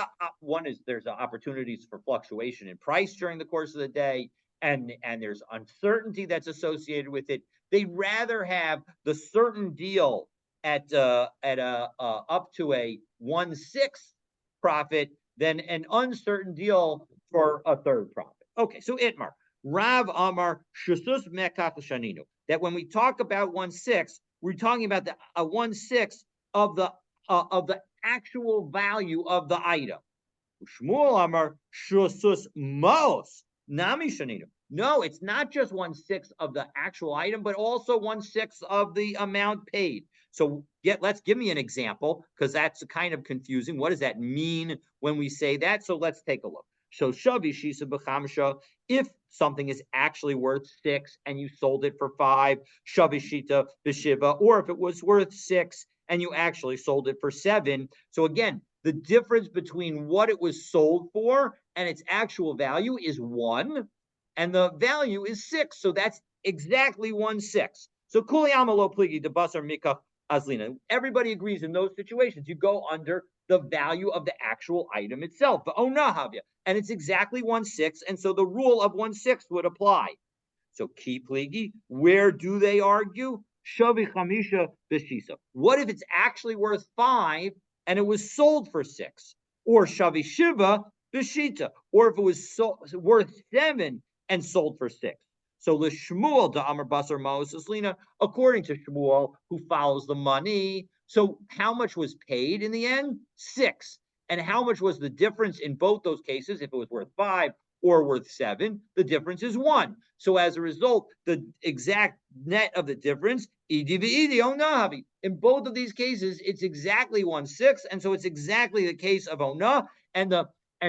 there's opportunities for fluctuation in price during the course of the day. And there's uncertainty that's associated with it. They'd rather have the certain deal at up to a 1/6 profit than an uncertain deal for a 1/3 profit. Okay, so Itmar Rav Amar Shusus Mekach Shaninu. That when we talk about 1/6, we're talking about the 1/6 of the actual value of the item. Shmuel Amar Shusus Mos. Nami Shaninu. No, it's not just 1/6 of the actual item, but also 1/6 of the amount paid. So let's give me an example, because that's kind of confusing. What does that mean when we say that? So let's take a look. So Shavi Shisa B'chamsha, if something is actually worth 6 and you sold it for 5, Shavi Shita B'shiva, or if it was worth 6 and you actually sold it for 7. So again, the difference between what it was sold for and its actual value is 1, and the value is 6. So that's exactly 1/6. So Kuliyama lo pligi de basar mikach azlina. Everybody agrees in those situations. You go under the value of the actual item itself. But onahavya, and it's exactly 1/6, and so the rule of 1/6 would apply. So ki pligi, where do they argue? Shavi chamisha b'shisa. What if it's actually worth 5 and it was sold for 6? Or shavi shiva b'shita, or if it was worth 7 and sold for 6. So l'shmuel da amar basar ma'os lina, according to Shmuel, who follows the money. So how much was paid in the end? 6. And how much was the difference in both those cases? If it was worth 5 or worth 7, the difference is 1. So as a result, the exact net of the difference, in both of these cases, it's exactly 1/6, and so it's exactly the case of ona, and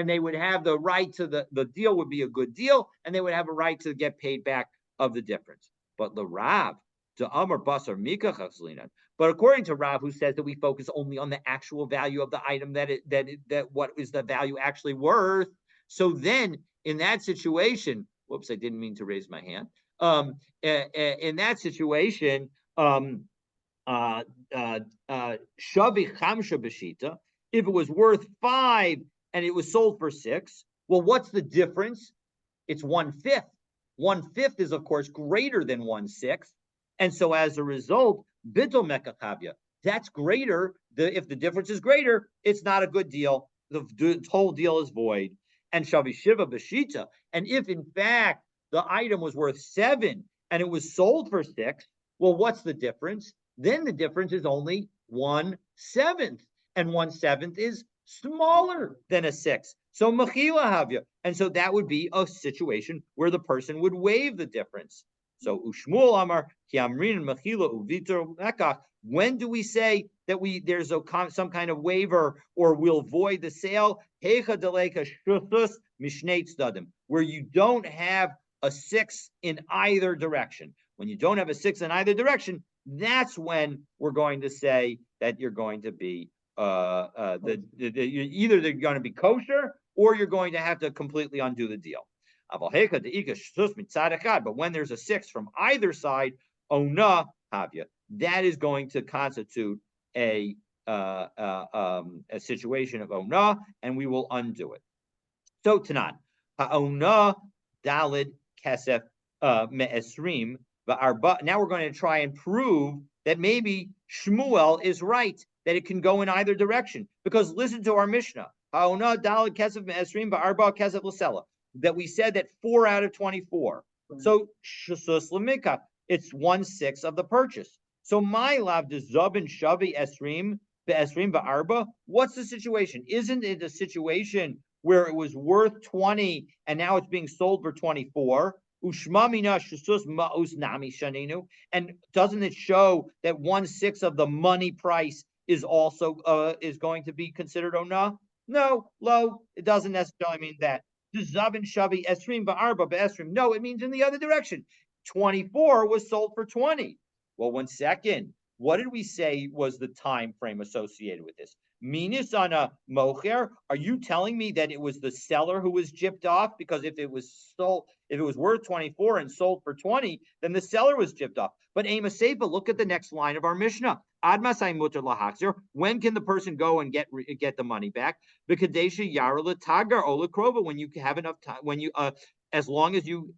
they would have the right to the deal would be a good deal, and they would have a right to get paid back of the difference. But the Rav, to Amar Basar Mikach Haslina, But according to Rav, who says that we focus only on the actual value of the item, that what is the value actually worth. So then in that situation, whoops, I didn't mean to raise my hand. In that situation, shavi chamsha b'shita, if it was worth 5 and it was sold for 6, well, what's the difference? It's 1/5. 1/5 is, of course, greater than 1/6. And so as a result, bittul mekachavya, that's greater. If the difference is greater, it's not a good deal. The whole deal is void. And shavi shiva b'shita, and if in fact the item was worth 7 and it was sold for 6, well, what's the difference? Then the difference is only 1/7, and 1/7 is smaller than a 6. So mechila havya, and so that would be a situation where the person would waive the difference. So ushmul amar kiamrin mechila uvitor mekach. When do we say that there's some kind of waiver or we'll void the sale? Hecha deleka shuthus mishnei tzadim, where you don't have a 6 in either direction. When you don't have a 6 in either direction, that's when we're going to say that you're going to be either they're going to be kosher or you're going to have to completely undo the deal. But when there's a 6 from either side, ona havya, that is going to constitute a situation of ona, and we will undo it. So Tanan, ha'ona dalid kesef me'esrim va'arba. Now we're going to try and prove that maybe Shmuel is right, that it can go in either direction. Because listen to our Mishnah. Ha'ona dalid kesef me'esrim va'arba kesef l'sela. That we said that 4 out of 24. So shasus l'mika, it's 1/6 of the purchase. So my lav de zabin shavi esrim be'esrim ba'arba. What's the situation? Isn't it a situation where it was worth 20 and now it's being sold for 24? Ushmamina shasus ma'us nami shaninu. And doesn't it show that 1/6 of the money price is also is going to be considered ona? No, lo, it doesn't necessarily mean that. Zabin shavi esrim ba'arba be'esrim. No, it means in the other direction. 24 was sold for 20. Well, 1 second. What did we say was the time frame associated with this? Minisana mocher. Are you telling me that it was the seller who was gypped off? Because if it was worth 24 and sold for 20, then the seller was gypped off. But Ema Seifa, look at the next line of our Mishnah. Ad masai muter lahachzir. When can the person go and get the money back? B'kadesha yara l'tagar o l'krova. When you have enough time, when you as long as you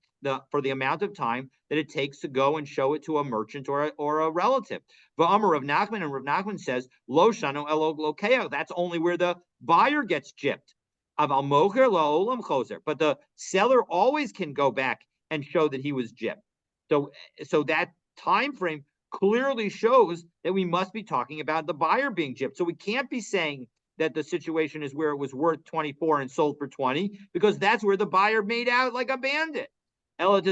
for the amount of time that it takes to go and show it to a merchant or a relative. V'amar Rav Nachman, and Rav Nachman says, Lo shano elo lokeo. That's only where the buyer gets gypped. Aval mocher la'olam choser. But the seller always can go back and show that he was gypped. So that time frame clearly shows that we must be talking about the buyer being gypped. So we can't be saying that the situation is where it was worth 24 and sold for 20, because that's where the buyer made out like a bandit. So it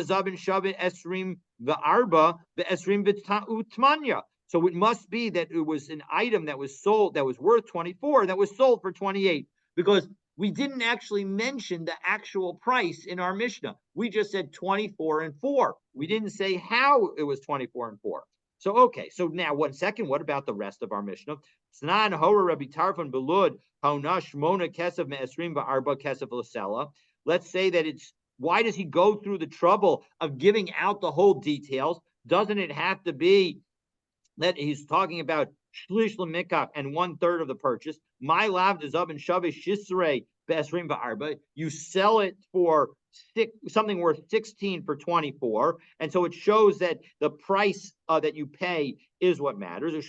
must be that it was an item that was sold, that was worth 24, that was sold for 28, because we didn't actually mention the actual price in our Mishnah. We just said 24 and 4. We didn't say how it was 24 and 4. So, okay, so now 1 second, what about the rest of our Mishnah? Let's say that it's, why does he go through the trouble of giving out the whole details? Doesn't it have to be that he's talking about shlish l'mikach and 1/3 of the purchase? My lav dezab and shavish shisrei be'esrim ba'arba. You sell it for something worth 16 for 24, and so it shows that the price that you pay is what matters. And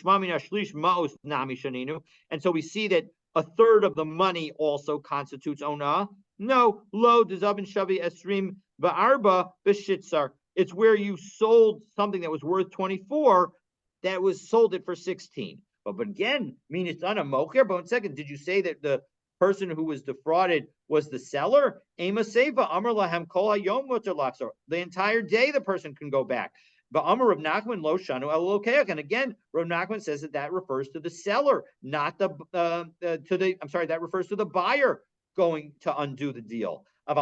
so we see that 1/3 of the money also constitutes ona. No, lo dezabin shavi esrim ba'arba b'shitzar. It's where you sold something that was worth 24, that was sold it for 16. But again, it's on a mocher. But 1 second, did you say that the person who was defrauded was the seller? Ema seva amar lahem kol hayom mutar lachzor. The entire day the person can go back. But Amar Rav Nachman lo shanu el lokeach. And again, Rav Nachman says that refers to the seller, not that refers to the buyer going to undo the deal. But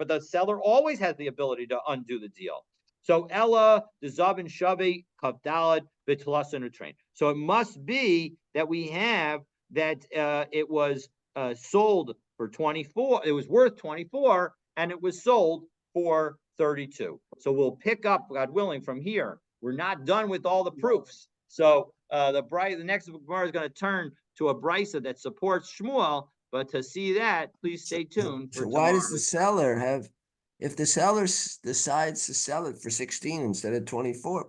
the seller always has the ability to undo the deal. So Ella, the Zabin Shavi, Kavdalad, betlassen a train. So it must be that we have that it was sold for 24. It was worth 24, and it was sold for 32. So we'll pick up, God willing, from here. We're not done with all the proofs. So the next Gemara is going to turn to a brisa that supports Shmuel. But to see that, please stay tuned. So why does the seller have, if the seller decides to sell it for 16 instead of 24,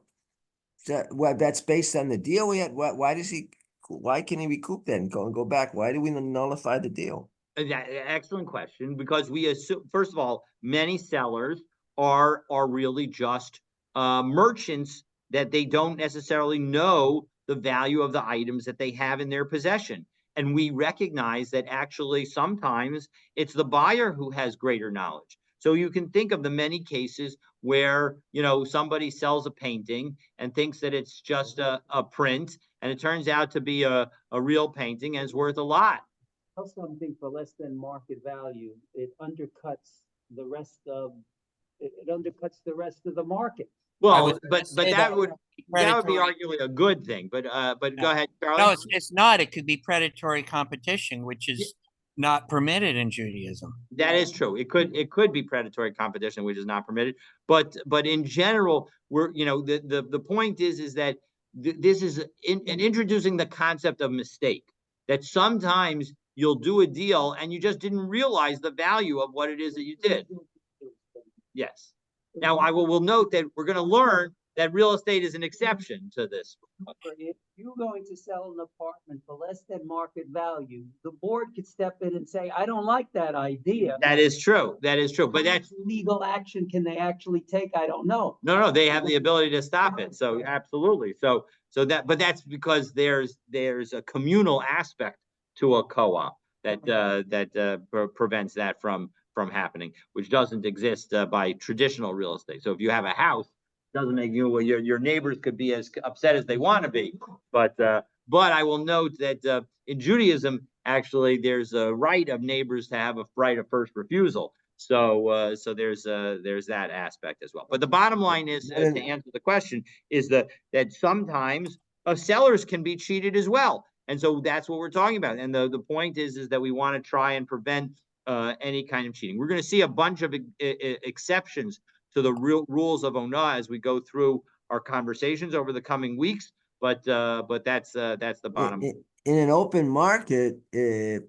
that's based on the deal we had? Why can he recoup that and go back? Why do we nullify the deal? Excellent question, because we assume, first of all, many sellers are really just merchants that they don't necessarily know the value of the items that they have in their possession. And we recognize that actually sometimes it's the buyer who has greater knowledge. So you can think of the many cases where, somebody sells a painting and thinks that it's just a print, and it turns out to be a real painting and it's worth a lot. Sell something for less than market value, it undercuts the rest of the market. Well, but that would be arguably a good thing. But go ahead, Charlie. No, it's not. It could be predatory competition, which is not permitted in Judaism. That is true. It could be predatory competition, which is not permitted. But in general, the point is that this is in introducing the concept of mistake. That sometimes you'll do a deal and you just didn't realize the value of what it is that you did. Yes. Now, will note that we're going to learn that real estate is an exception to this. If you're going to sell an apartment for less than market value, the board could step in and say, I don't like that idea. That is true. But that's legal action can they actually take? I don't know. No, they have the ability to stop it. So absolutely. But that's because there's a communal aspect to a co-op that prevents that from happening, which doesn't exist by traditional real estate. So if you have a house, it doesn't make your neighbors could be as upset as they want to be. But I will note that in Judaism, actually, there's a right of neighbors to have a right of first refusal. So there's that aspect as well. But the bottom line is, to answer the question, is that sometimes sellers can be cheated as well. And so that's what we're talking about. And the point is that we want to try and prevent any kind of cheating. We're going to see a bunch of exceptions to the real rules of Ona as we go through our conversations over the coming weeks. But that's the bottom. In an open market, if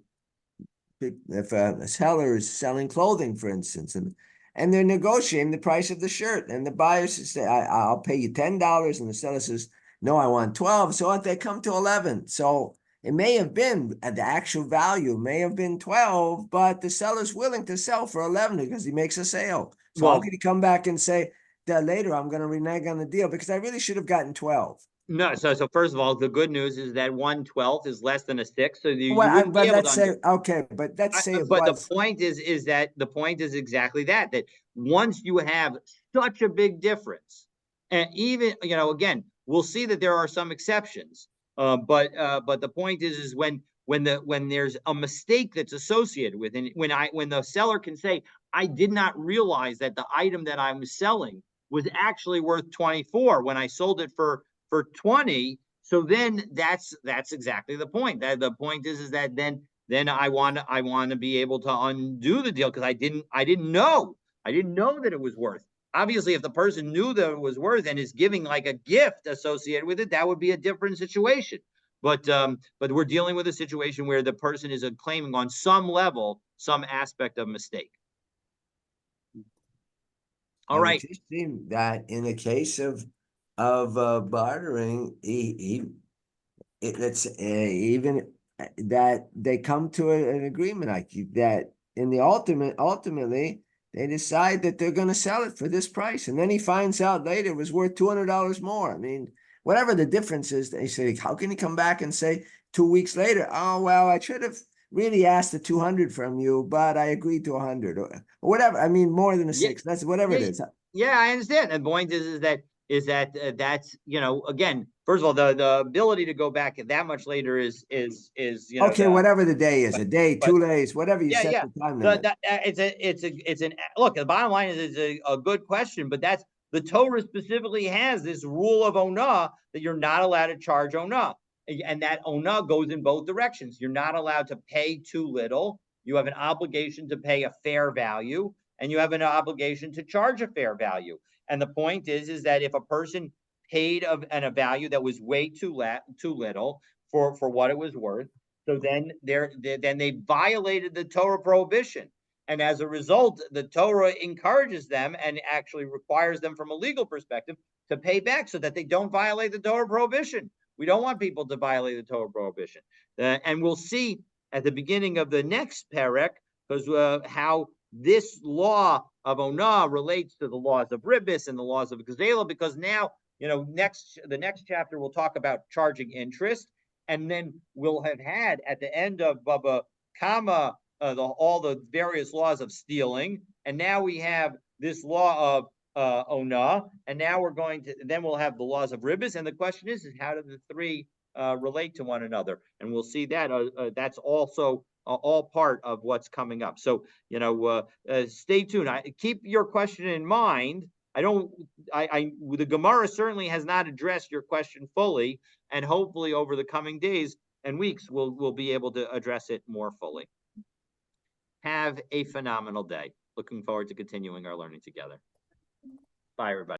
a seller is selling clothing, for instance, and they're negotiating the price of the shirt, and the buyer says, I'll pay you $10, and the seller says, no, I want 12. So they come to 11. So it may have been the actual value may have been 12, but the seller's willing to sell for 11 because he makes a sale. So how can he come back and say that later I'm going to renege on the deal because I really should have gotten 12? No, so first of all, the good news is that 1/12 is less than a 6. So but let's say But the point is that the point is exactly that once you have such a big difference, and even again, we'll see that there are some exceptions. But the point is when there's a mistake that's associated with it, when the seller can say, I did not realize that the item that I'm selling was actually worth 24 when I sold it for 20. So then that's exactly the point. That the point is that then I want to be able to undo the deal because I didn't know that it was worth. Obviously, if the person knew that it was worth and is giving like a gift associated with it, that would be a different situation. But we're dealing with a situation where the person is claiming on some level some aspect of mistake. All right. It seems that in a case of bartering, even that they come to an agreement like that. In the ultimately. They decide that they're going to sell it for this price. And then he finds out later it was worth $200 more. I mean, whatever the difference is, they say, how can he come back and say 2 weeks later, oh, well, I should have really asked the 200 from you, but I agreed to 100 or whatever. I mean, more than a 6. That's whatever it is. Yeah, I understand. And the point is that that's, again, first of all, the ability to go back that much later is okay, whatever the day is, a day, 2 days, whatever you set the time limit. Look, the bottom line is it's a good question, but the Torah specifically has this rule of onah that you're not allowed to charge onah. And that onah goes in both directions. You're not allowed to pay too little. You have an obligation to pay a fair value, and you have an obligation to charge a fair value. And the point is that if a person paid a value that was way too little for what it was worth, so then they violated the Torah prohibition. And as a result, the Torah encourages them and actually requires them from a legal perspective to pay back so that they don't violate the Torah prohibition. We don't want people to violate the Torah prohibition. And we'll see at the beginning of the next parak, because how this law of onah relates to the laws of ribis and the laws of gazela, because now, the next chapter we'll talk about charging interest, and then we'll have had at the end of Bava Kama all the various laws of stealing, and now we have this law of onah, and now then we'll have the laws of ribis, and the question is how do the three relate to one another? And we'll see that that's also all part of what's coming up. So stay tuned. Keep your question in mind. The Gemara certainly has not addressed your question fully, and hopefully over the coming days and weeks we'll be able to address it more fully. Have a phenomenal day. Looking forward to continuing our learning together. Bye, everybody.